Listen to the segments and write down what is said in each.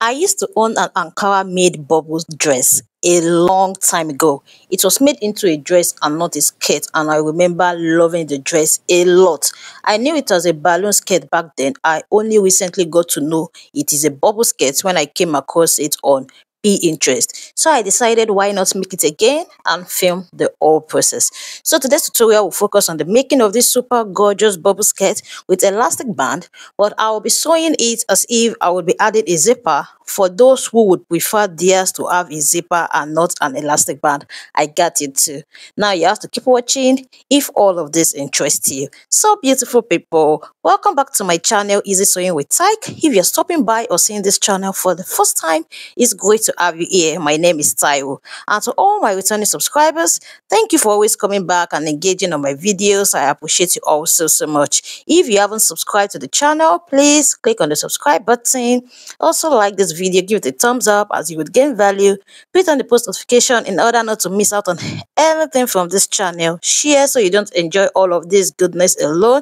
I used to own an Ankara made bubble dress a long time ago. It was made into a dress and not a skirt, and I remember loving the dress a lot. I knew it as a balloon skirt back then. I only recently got to know it is a bubble skirt when I came across it on Pinterest. So I decided why not make it again and film the whole process. So today's tutorial will focus on the making of this super gorgeous bubble skirt with elastic band, but I will be sewing it as if I would be adding a zipper for those who would prefer theirs to have a zipper and not an elastic band. I got it too. Now you have to keep watching if all of this interests you. So beautiful people, welcome back to my channel Easy Sewing with Tyke. If you're stopping by or seeing this channel for the first time, it's great to have you here. My name is Taiwo, and to all my returning subscribers, thank you for always coming back and engaging on my videos. I appreciate you all so much. If you haven't subscribed to the channel, please click on the subscribe button. Also like this video, give it a thumbs up as you would gain value. Put on the post notification in order not to miss out on anything from this channel. Share so you don't enjoy all of this goodness alone.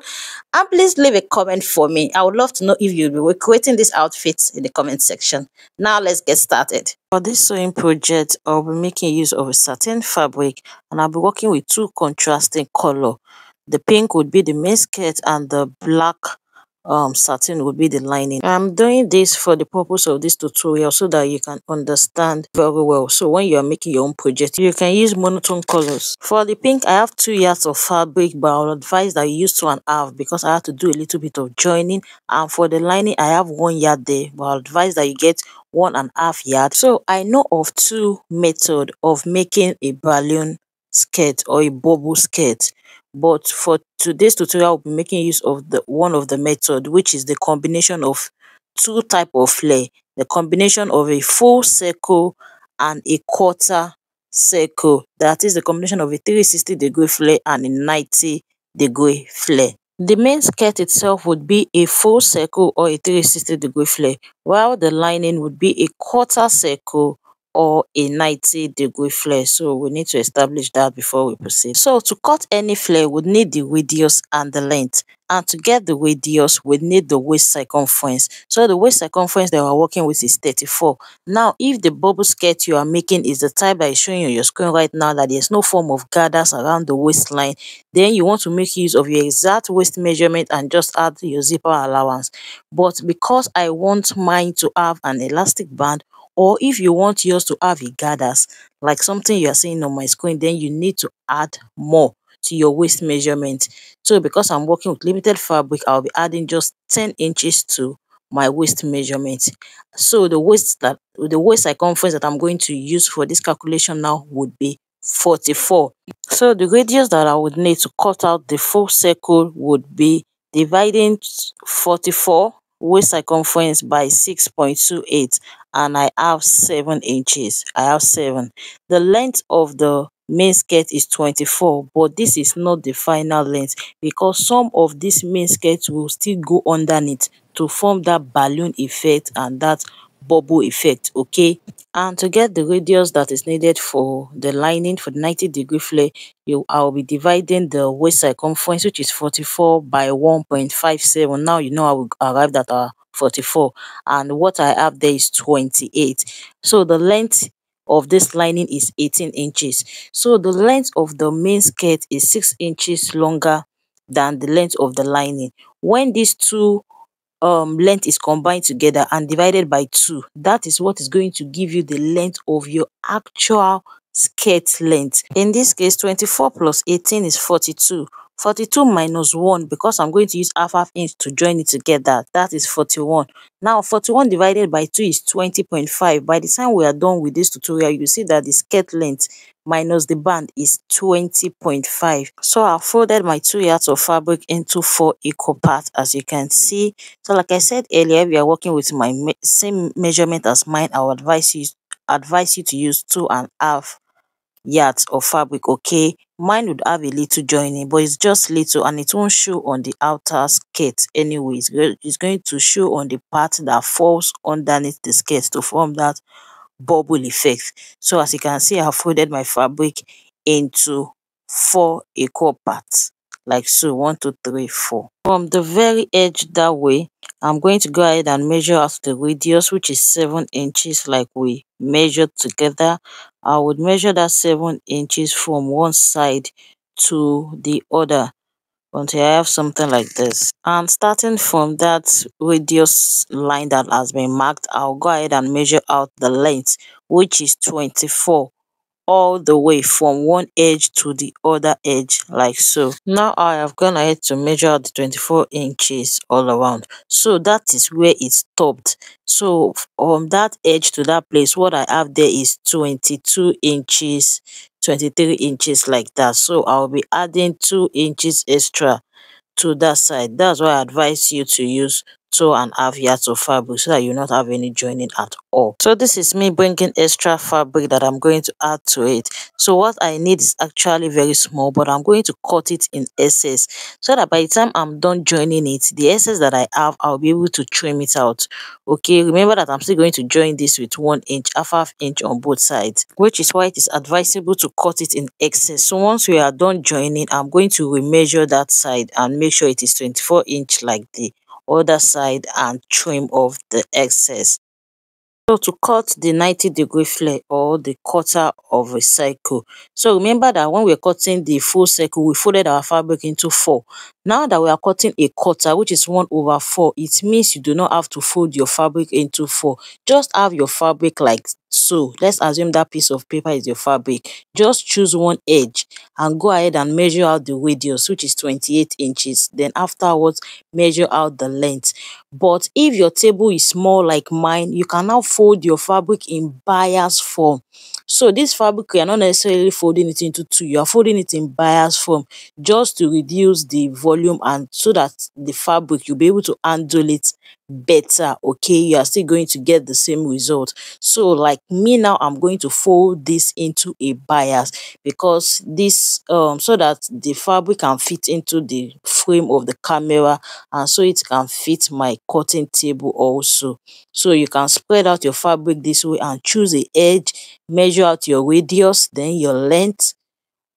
And please leave a comment for me. I would love to know if you'll be recreating these outfits in the comment section. Now let's get started. For this sewing project, I'll be making use of a satin fabric, and I'll be working with two contrasting colors. The pink would be the main skirt and the black satin would be the lining. I'm doing this for the purpose of this tutorial so that you can understand very well. So when you are making your own project, you can use monotone colors. For the pink, I have 2 yards of fabric, but I'll advise that you use 2.5 because I have to do a little bit of joining. And for the lining, I have 1 yard there, but I'll advise that you get 1.5 yard. So I know of 2 methods of making a balloon skirt or a bubble skirt, but for today's tutorial I'll be making use of one of the method, which is the combination of 2 type of flare, the combination of a full circle and a quarter circle. That is the combination of a 360-degree flare and a 90-degree flare. The main skirt itself would be a full circle or a 360-degree flare, while the lining would be a quarter circle or a 90-degree flare. So we need to establish that before we proceed. So to cut any flare, we need the radius and the length. And to get the radius, we need the waist circumference. So the waist circumference that we're working with is 34. Now, if the bubble skirt you are making is the type that is showing on your screen right now, that there's no form of gathers around the waistline, then you want to make use of your exact waist measurement and just add your zipper allowance. But because I want mine to have an elastic band, or if you want yours to have a gathers, like something you are seeing on my screen, then you need to add more to your waist measurement. So because I'm working with limited fabric, I'll be adding just 10 inches to my waist measurement. So the waist circumference that I'm going to use for this calculation now would be 44. So the radius that I would need to cut out the full circle would be dividing 44 waist circumference by 6.28, and I have 7 inches. I have 7. The length of the main skirt is 24, but this is not the final length because some of these main skirts will still go underneath to form that balloon effect and that bubble effect. Okay, and to get the radius that is needed for the lining for the 90-degree flare, I'll be dividing the waist circumference, which is 44, by 1.57. Now you know I will arrive at 44, and what I have there is 28. So the length of this lining is 18 inches. So the length of the main skirt is 6 inches longer than the length of the lining. When these two length is combined together and divided by 2, that is what is going to give you the length of your actual skirt length. In this case, 24 plus 18 is 42. 42 minus 1, because I'm going to use half inch to join it together, that is 41. Now 41 divided by 2 is 20.5. By the time we are done with this tutorial, you see that the skirt length minus the band is 20.5. So I folded my 2 yards of fabric into 4 equal parts, as you can see. So like I said earlier, if you are working with my same measurement as mine, I would advise you to use 2.5 yards of fabric. Okay, mine would have a little joining, but it's just little and it won't show on the outer skirt anyway. It's going to show on the part that falls underneath the skirt to form that bubble effect. So as you can see, I have folded my fabric into 4 equal parts. like so. 1 2 3 4. From the very edge that way, I'm going to go ahead and measure out the radius, which is 7 inches like we measured together. I would measure that 7 inches from one side to the other until I have something like this. And starting from that radius line that has been marked, I'll go ahead and measure out the length, which is 24, all the way from one edge to the other edge, like so. Now I have gone ahead to measure out the 24 inches all around. So that is where it stopped. So from that edge to that place, what I have there is 22 inches, 23 inches, like that. So I'll be adding 2 inches extra to that side. That's why I advise you to use 2.5 yards of fabric so that you not have any joining at all. So this is me bringing extra fabric that I'm going to add to it. So what I need is actually very small, but I'm going to cut it in excess so that by the time I'm done joining it, the excess that I have, I'll be able to trim it out. Okay, remember that I'm still going to join this with 1 inch, half inch on both sides, which is why it is advisable to cut it in excess. So once we are done joining, I'm going to remeasure that side and make sure it is 24 inch like the other side and trim off the excess. So to cut the 90-degree flare or the quarter of a circle. So remember that when we're cutting the full circle, we folded our fabric into 4. Now that we are cutting a quarter, which is 1/4, it means you do not have to fold your fabric into 4. Just have your fabric like so. Let's assume that piece of paper is your fabric. Just choose one edge and go ahead and measure out the radius, which is 28 inches. Then afterwards, measure out the length. But if your table is small like mine, you can now fold your fabric in bias form. So this fabric, you are not necessarily folding it into 2, you are folding it in bias form just to reduce the volume and so that the fabric, you'll be able to handle it better. Okay, you are still going to get the same result. So like me now, I'm going to fold this into a bias because this so that the fabric can fit into the frame of the camera and so it can fit my cutting table also. So you can spread out your fabric this way and choose a edge, measure out your radius, then your length,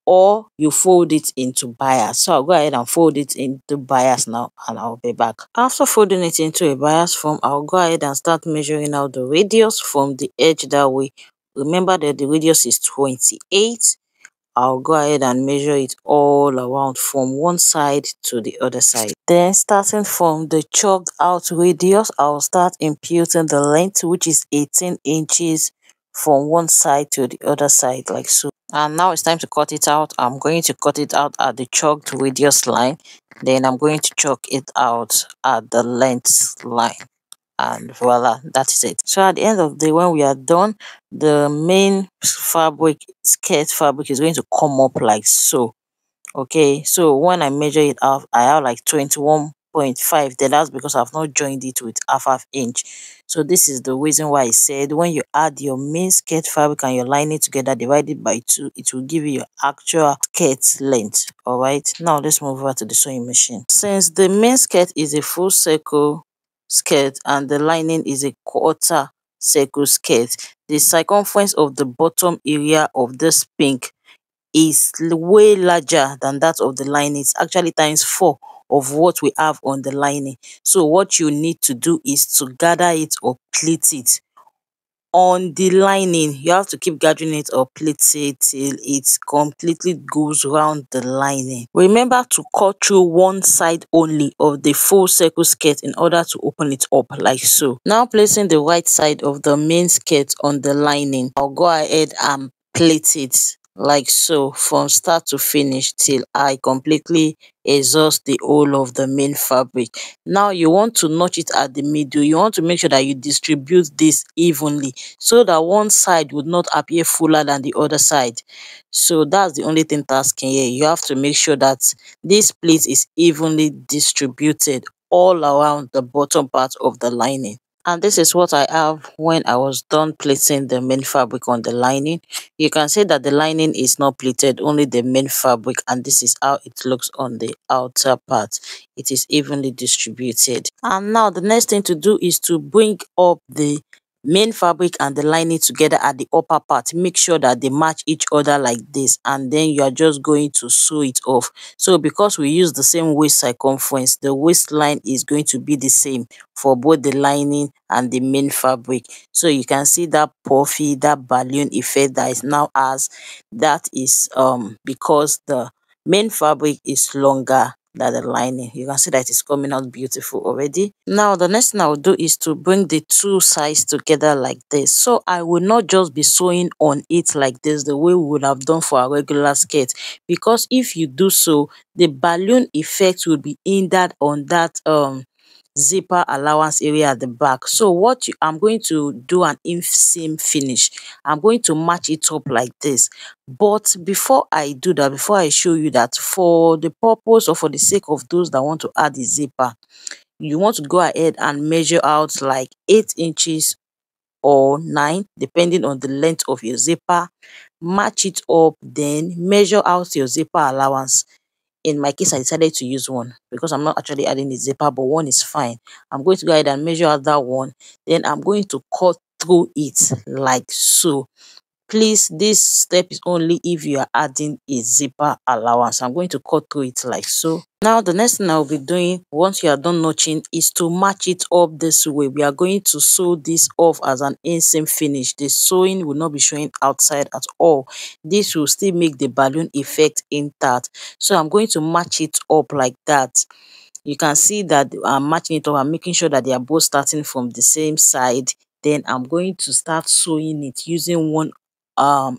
or you fold it into bias. So I'll go ahead and fold it into bias now and I'll be back. After folding it into a bias form, I'll go ahead and start measuring out the radius from the edge that way. Remember that the radius is 28. I'll go ahead and measure it all around from one side to the other side. Then starting from the chalked out radius, I'll start imputing the length, which is 18 inches from one side to the other side, like so. And now it's time to cut it out. I'm going to cut it out at the chalked radius line. Then I'm going to chalk it out at the length line. And voila, that is it. So at the end of the day, when we are done, the main fabric, skirt fabric, is going to come up like so. Okay, so when I measure it out, I have like 21.5. Then that's because I've not joined it with half inch. So this is the reason why I said when you add your main skirt fabric and your lining together, divided by 2, it will give you your actual skirt length. All right, now let's move over to the sewing machine. Since the main skirt is a full circle skirt and the lining is a quarter circle skirt, the circumference of the bottom area of this pink is way larger than that of the lining. It's actually times 4 of what we have on the lining. So what you need to do is to gather it or pleat it on the lining. You have to keep gathering it or pleat it till it completely goes around the lining. Remember to cut through one side only of the full circle skirt in order to open it up like so. Now placing the right side of the main skirt on the lining, I'll go ahead and plait it like so from start to finish till I completely exhaust the whole of the main fabric. Now you want to notch it at the middle. You want to make sure that you distribute this evenly so that one side would not appear fuller than the other side. So that's the only thing tasking here. You have to make sure that this pleat is evenly distributed all around the bottom part of the lining. And this is what I have when I was done placing the main fabric on the lining. You can see that the lining is not pleated, only the main fabric, and this is how it looks on the outer part. It is evenly distributed. And now the next thing to do is to bring up the main fabric and the lining together at the upper part. Make sure that they match each other like this, and then you are just going to sew it off. So because we use the same waist circumference, the waistline is going to be the same for both the lining and the main fabric. So you can see that puffy, that balloon effect that is now has, that is because the main fabric is longer than the lining. You can see that it's coming out beautiful already. Now the next thing I will do is to bring the two sides together like this. So I will not just be sewing on it like this the way we would have done for our regular skirt, because if you do so, the balloon effect will be hindered on that zipper allowance area at the back. So I'm going to do an inseam finish. I'm going to match it up like this. But before I do that, before I show you that, for the purpose or for the sake of those that want to add the zipper, you want to go ahead and measure out like 8 inches or 9, depending on the length of your zipper. Match it up, then measure out your zipper allowance. In my case, I decided to use one because I'm not actually adding the zipper, but one is fine. I'm going to go ahead and measure out that one. Then I'm going to cut through it like so. Please, this step is only if you are adding a zipper allowance. I'm going to cut through it like so. Now, the next thing I'll be doing once you are done notching is to match it up this way. We are going to sew this off as an inseam finish. The sewing will not be showing outside at all. This will still make the balloon effect intact. So I'm going to match it up like that. You can see that I'm matching it up. I'm making sure that they are both starting from the same side. Then I'm going to start sewing it using 1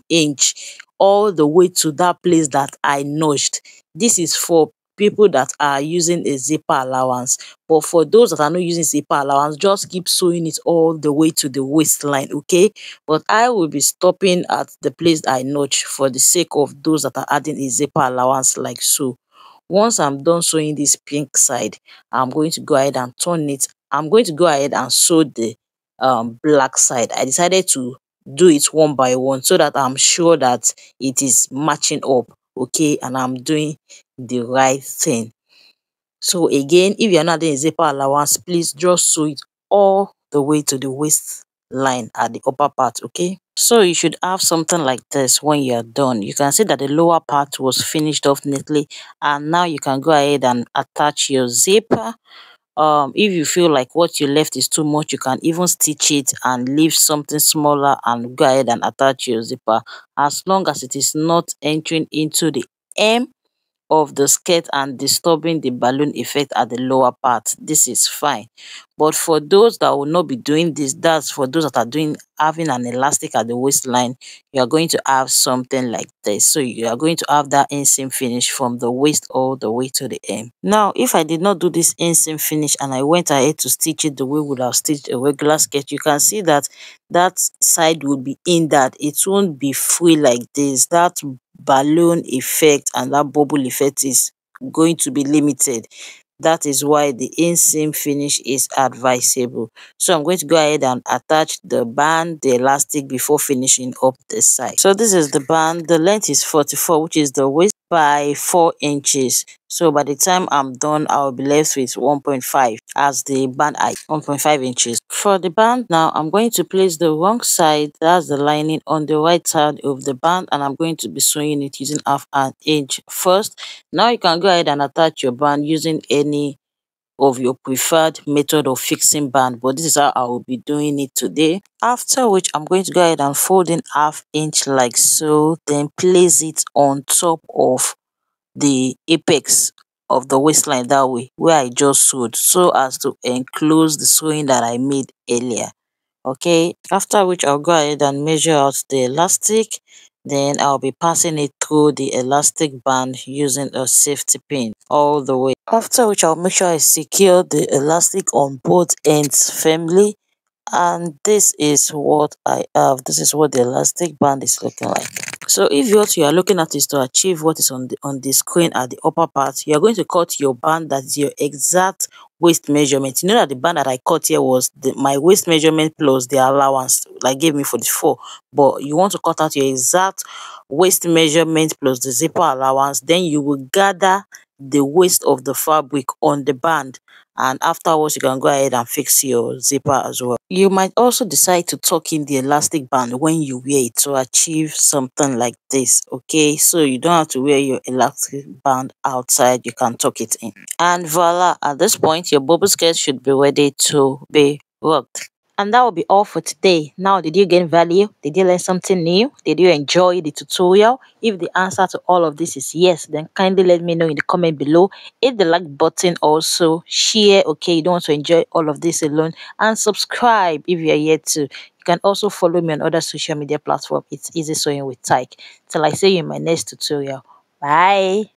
inch all the way to that place that I notched. This is for people that are using a zipper allowance, but for those that are not using zipper allowance, just keep sewing it all the way to the waistline, okay? But I will be stopping at the place I notched for the sake of those that are adding a zipper allowance like so. Once I'm done sewing this pink side, I'm going to go ahead and turn it. I'm going to go ahead and sew the black side. I decided to do it one by one so that I'm sure that it is matching up, okay, and I'm doing the right thing. So again, if you're not doing a zipper allowance, please just sew it all the way to the waistline at the upper part, okay? So you should have something like this when you're done. You can see that the lower part was finished off neatly, and now you can go ahead and attach your zipper. If you feel like what you left is too much, you can even stitch it and leave something smaller and go ahead and attach your zipper, as long as it is not entering into the hem of the skirt and disturbing the balloon effect at the lower part. This is fine. But for those that will not be doing this, that's for those that are having an elastic at the waistline, you are going to have something like this. So you are going to have that inseam finish from the waist all the way to the hem. Now, if I did not do this inseam finish and I went ahead to stitch it the way we would have stitched a regular skirt, you can see that that side will be in that it won't be free like this. That balloon effect and that bubble effect is going to be limited. That is why the inseam finish is advisable. So I'm going to go ahead and attach the band, the elastic, before finishing up the side. So this is the band. The length is 44, which is the waist, by 4 inches. So by the time I'm done, I'll be left with 1.5 as the band height, 1.5 inches. For the band now, I'm going to place the wrong side, that's the lining, on the right side of the band, and I'm going to be sewing it using half an inch first. Now you can go ahead and attach your band using any of your preferred method of fixing band, but this is how I will be doing it today. After which, I'm going to go ahead and fold in half inch like so, then place it on top of the apex of the waistline that way where I just sewed, so as to enclose the sewing that I made earlier. Okay, after which I'll go ahead and measure out the elastic, then I'll be passing it through the elastic band using a safety pin all the way. After which I'll make sure I secure the elastic on both ends firmly, and this is what I have. This is what the elastic band is looking like. So if what you are looking at is to achieve what is on the screen at the upper part, you are going to cut your band that is your exact waist measurement. You know that the band that I cut here was my waist measurement plus the allowance, like gave me 44, but you want to cut out your exact waist measurement plus the zipper allowance. Then you will gather the waist of the fabric on the band, and afterwards you can go ahead and fix your zipper as well. You might also decide to tuck in the elastic band when you wear it to achieve something like this, okay? So you don't have to wear your elastic band outside, you can tuck it in. And voila, at this point your bubble skirt should be ready to be rocked. And that will be all for today. Now, did you gain value? Did you learn something new? Did you enjoy the tutorial? If the answer to all of this is yes, then kindly let me know in the comment below. Hit the like button also. Share, okay, you don't want to enjoy all of this alone. And subscribe if you are yet to. You can also follow me on other social media platforms. It's Easy Sewing with Tyke. Till I see you in my next tutorial. Bye.